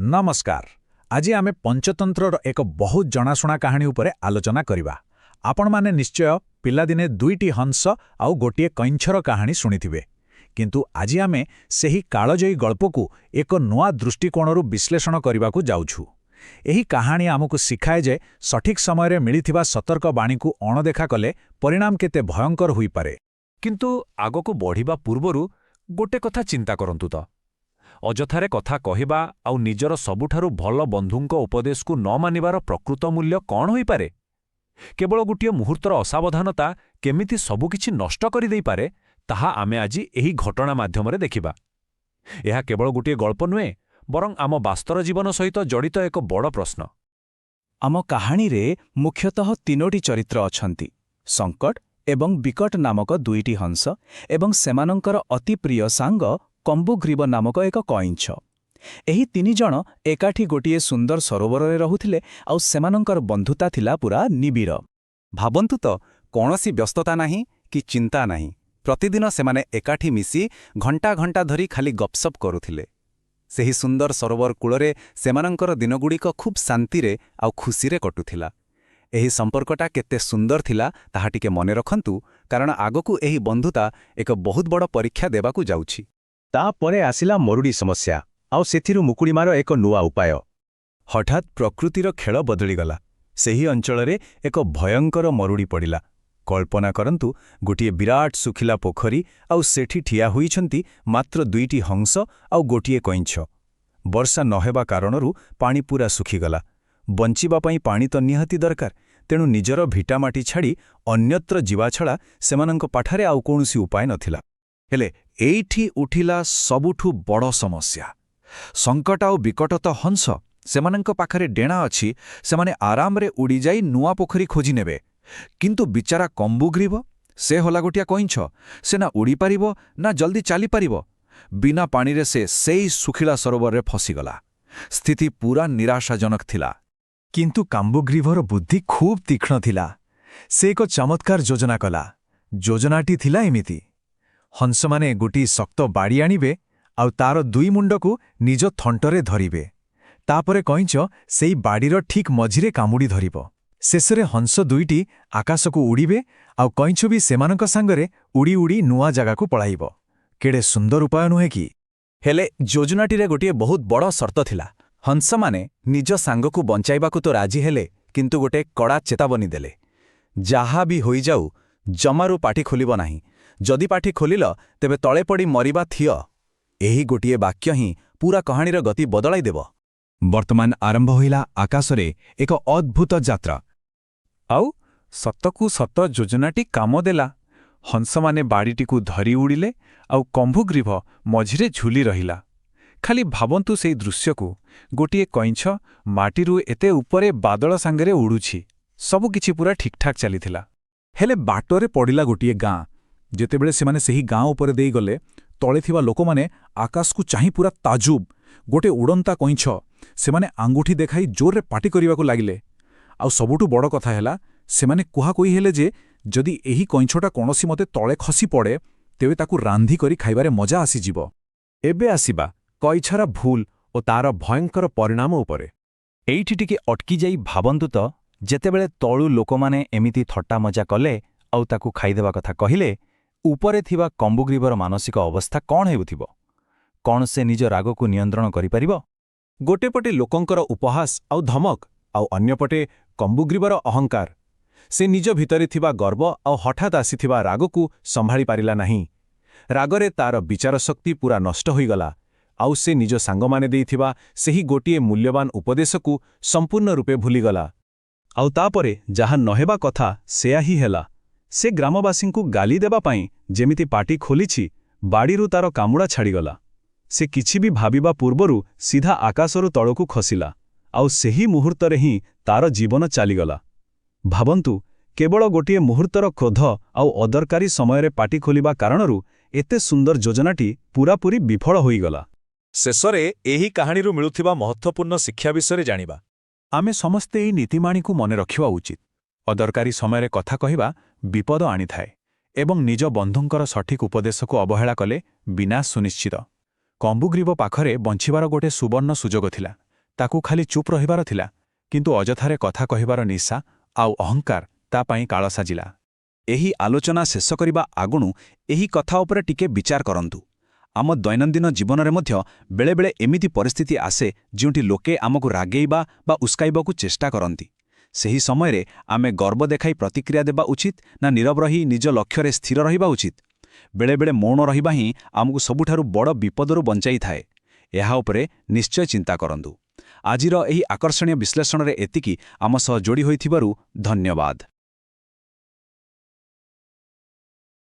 नमस्कार। आज आमे पंचतंत्रर एक बहुत जनाशुना कहानी उपरे आलोचना करिबा। आपण माने निश्चय पिलादिने दुईटी हंस आउ गोटिए कैंछर कहानी शुणिथिबे। किंतु आज आमे सेही कालजयी गल्पकु एक नुआ दृष्टिकोणरू विश्लेषण करिबाकु जाउछु। एही कहानी आमकु शिखाए जे सठिक समय मिलिथिबा सतर्क बाणीकु अणदेखा कले परिणाम केते भयंकर होई पारे। किंतु आगकु बढ़िबा पूर्वरु गोटे कथा चिंता करंतु त अजथारे कथा कहिबा आउ निजर सबुठारु भल बंधुंक उपदेशकु न मानिबार प्रकृत मूल्य कौन होई पारे? केवल गोटिए मुहूर्तर असावधानता केमिति सबुकिछि नष्ट करि देई पारे ताहा आमे आजि एही घटना माध्यमरे देखिबा। एहा केवल गोटिए गल्प नुहे बरं आम बास्तर जीवन सहित जड़ित एक बड़ प्रश्न। आम कहानी रे मुख्यतः तीनोटी चरित्र अछंती, संकट एवं विकट नामक दुईटी हंस एवं सेमानंकर अति प्रिय सांग कम्बुग्रीव नामक एक कइंछ। एही तीनि जण एकाठी गोटिए सुंदर सरोवरे रहुथिले आउ सेमानंकर बंधुता थिला पूरा निबिड़। भाबंतु तो कौनसी व्यस्तता नहीं कि चिंता नहीं, प्रतिदिन सेमाने एकाठी मिसी घंटा घंटा धरी खाली गपसप करुथिले। सेही सुंदर सरोवर कूलरे सेमानंकर दिनगुड़िक खूब शांतिरे आउ खुशीरे कटुथिला। एही संपर्कटा केते सुंदर थिला ताहा टिके मने रखंतु, कारण आगकु एही बंधुता एक बहुत बड़ परीक्षा देबाकु जाउछि। तापरे आसिला मरुड़ी समस्या आउ सेथिरु मुकुड़ीमार एक नुआ उपाय। हठात प्रकृतिर खेल बदलिगला। सेही अंचलरे एक भयंकर मरुड़ी पड़िला। कल्पना करंतु गोटिए विराट सुखिला पोखरी आउ सेठी ठिया होइछंती मात्र दुईटी हंस आउ गोटिए कइंछ। वर्षा नहेबा कारणरू पानी पूरा सुखीगला। बंचिबा पई पानी तो निहाती दरकार, तेणु निजर भिटामाटी छाड़ी अन्यत्र जीवा छड़ा सेमानंक पाठारे आउ कोनोसी उपाय नथिला। हेले एइठी उठिला सबुठु बड़ समस्या। संकट आउ विकट तो हंस सेमानंक पाखरे डेणा अछि, सेमाने आरामरे उड़ी जाई नुआ पोखरी खोजी नेबे। किंतु बिचारा कम्बुग्रीव से होला गोटिया कइंछ, से ना उड़ी पारिबो ना जल्दी चाली पारिबो। बिना पानीरे से सेई सुखिला सरोवरे फसीगला। स्थिति पूरा निराशाजनक थिला। किंतु कम्बुग्रीवर बुद्धि खूब तीक्ष्ण थिला। से एक चमत्कार योजना कला। योजनाटी थिला एमिति, हंस माने गोटी शक्त बाड़ी आनिबे आउ तार दुई मुंडकु निज थंटरे धरिबे। तापरे कइंच सेई बाड़ीर ठीक मझिरे कामुड़ी धरिबो। शेषरे हंस दुईटी आकाशकु उड़ीबे आउ कइंछ भी सेमानक सांगरे उड़ी उड़ी नुआ जगाकु पळाइबो। केडे सुंदर उपाय नुहे कि? हेले योजनाटीरे गोटिए बहुत बड़ शर्त थिला। हंस माने निज सांगकु बंचाइबाकु तो राजी हेले, किंतु गोटे कड़ा चेतावनी देले, जाहा भी होई जाऊ जमारू पाठी खोलिब नाही। जदि पाठी खोलिल तेबे तळे पड़ी मरिबा थिय। एही गोटिए वाक्य ही पूरा कहानीर गति बदलाई देव। वर्तमान आरंभ होइला आकाशरे एक अद्भुत यात्रा। आउ सतकु सत योजनाटी काम देला। हंस माने बाड़ीटीकु धरी उड़िले आउ कम्बुग्रीव मझिरे झुली रहिला। खाली भाबंतु सेई दृश्यकु, गोटिए कइंछ माटीरू एते उपरे बादल सांगरे उड़ुछि। सबु किछि पूरा ठीकठाक चलीथिला। हेले बाटरे पड़िला गोटिए गाँ। जेतेबेले सेमाने सेही गाँ उपरे देई गले, तळे थिबा लोकमाने आकाशकु चाहि पूरा ताजुब गोटे उड़ंता कइंछ सेमाने आंगुठी देखाई जोरे पाटी करिबाकु लागिले। आउ सबुठु बड़ कथा हेला, सेमाने कुहा कोई हेले जे जदि एही कइंछटा कोनोसी मते तळे खसी पड़े तेबे ताकु रांधी करी खाइबारे मजा आसी जिवो। एबे आसीबा कइछरा भूल ओ तार भयंकर परिणाम उपरे। एइठी टिके अटकी जाई भाबंतु तो, जेतेबेले तळु लोकमाने एमिति थट्टा मजा कले आउ ताकु खाइदेबा कथा कहिले, उपरे थिबा कम्बुग्रीवर मानसिक अवस्था कौन हेउथिबो? कौन से निज रागकु नियंत्रण करि परिबो? गोटे पटे लोकंकर उपहास आउ धमक, आउ अन्यपटे कम्बुग्रीवर अहंकार। से निज भितरे थिबा गर्व आउ हठात आसीथिबा रागकु संभाळी पारिला नाही। रागरे तार विचार शक्ति पूरा नष्ट होइगला। आउ से निज सांगमाने देइथिबा सेही गोटिए मूल्यवान उपदेशकु संपूर्ण रूपे भूलिगला। आउ तापरे जाहा नहेबा कथा सेया ही हेला। से ग्रामवासींकु गाली देबा पाई जेमिति पाटी खोलिछि, बाड़ीरू तार कामुड़ा छाड़ीगला। से किछि भी भाबिबा पूर्वरु सीधा आकाशरू तळकु खसिला। आउ सेही मुहूर्तरे ही तार जीवन चालीगला। भाबंतु केवल गोटिए मुहूर्तर क्रोध आउ अदरकारी समयरे पाटी खोलिबा कारणरू एते सुंदर योजनाटी पूरापूरी विफल होइगला। शेषरे एही कहानीरू मिलुथिबा महत्वपूर्ण शिक्षा विषय जानिबा। आमे समस्ते एही नीतिमाणीकु मने रखिबा उचित। अदरकारी समयरे कथा कहिबा विपद आनिथाए एवं निज बंधुंकर सठिक उपदेशकु अवहेला कले विनाश सुनिश्चित। कम्बुग्रीव पाखरे बंचिबार गोटे सुवर्ण सुजोग थिला, ତାକୁ ଖାଲି ଚୁପ୍ ରହିବାର ଥିଲା, କିନ୍ତୁ ଅଯଥାରେ କଥା କହିବାର ନିଶା ଆଉ ଅହଙ୍କାର ତା ପାଇଁ କାଳ ସାଜିଲା। ଏହି ଆଲୋଚନା ଶେଷ କରିବା ଆଗୁଣୁ ଏହି କଥା ଉପରେ ଟିକେ ବିଚାର କରନ୍ତୁ। ଆମ ଦୈନନ୍ଦିନ ଜୀବନରେ ମଧ୍ୟ ବେଳେବେଳେ ଏମିତି ପରିସ୍ଥିତି ଆସେ ଯେଉଁଠି ଲୋକେ ଆମକୁ ରାଗେଇବା ବା ଉସ୍କାଇବାକୁ ଚେଷ୍ଟା କରନ୍ତି। ସେହି ସମୟରେ ଆମେ ଗର୍ବ ଦେଖାଇ ପ୍ରତିକ୍ରିୟା ଦେବା ଉଚିତ ନା ନୀରବ ରହି ନିଜ ଲକ୍ଷ୍ୟରେ ସ୍ଥିର ରହିବା ଉଚିତ? ବେଳେବେଳେ ମୌନ ରହିବା ହିଁ ଆମକୁ ସବୁଠାରୁ ବଡ଼ ବିପଦରୁ ବଞ୍ଚାଇଥାଏ। ଏହା ଉପରେ ନିଶ୍ଚୟ ଚିନ୍ତା କରନ୍ତୁ। ଆଜିର ଏହି ଆକର୍ଷଣୀୟ ବିଶ୍ଳେଷଣରେ ଏତିକି। ଆମ ସହ ଯୋଡ଼ି ହୋଇଥିବାରୁ ଧନ୍ୟବାଦ।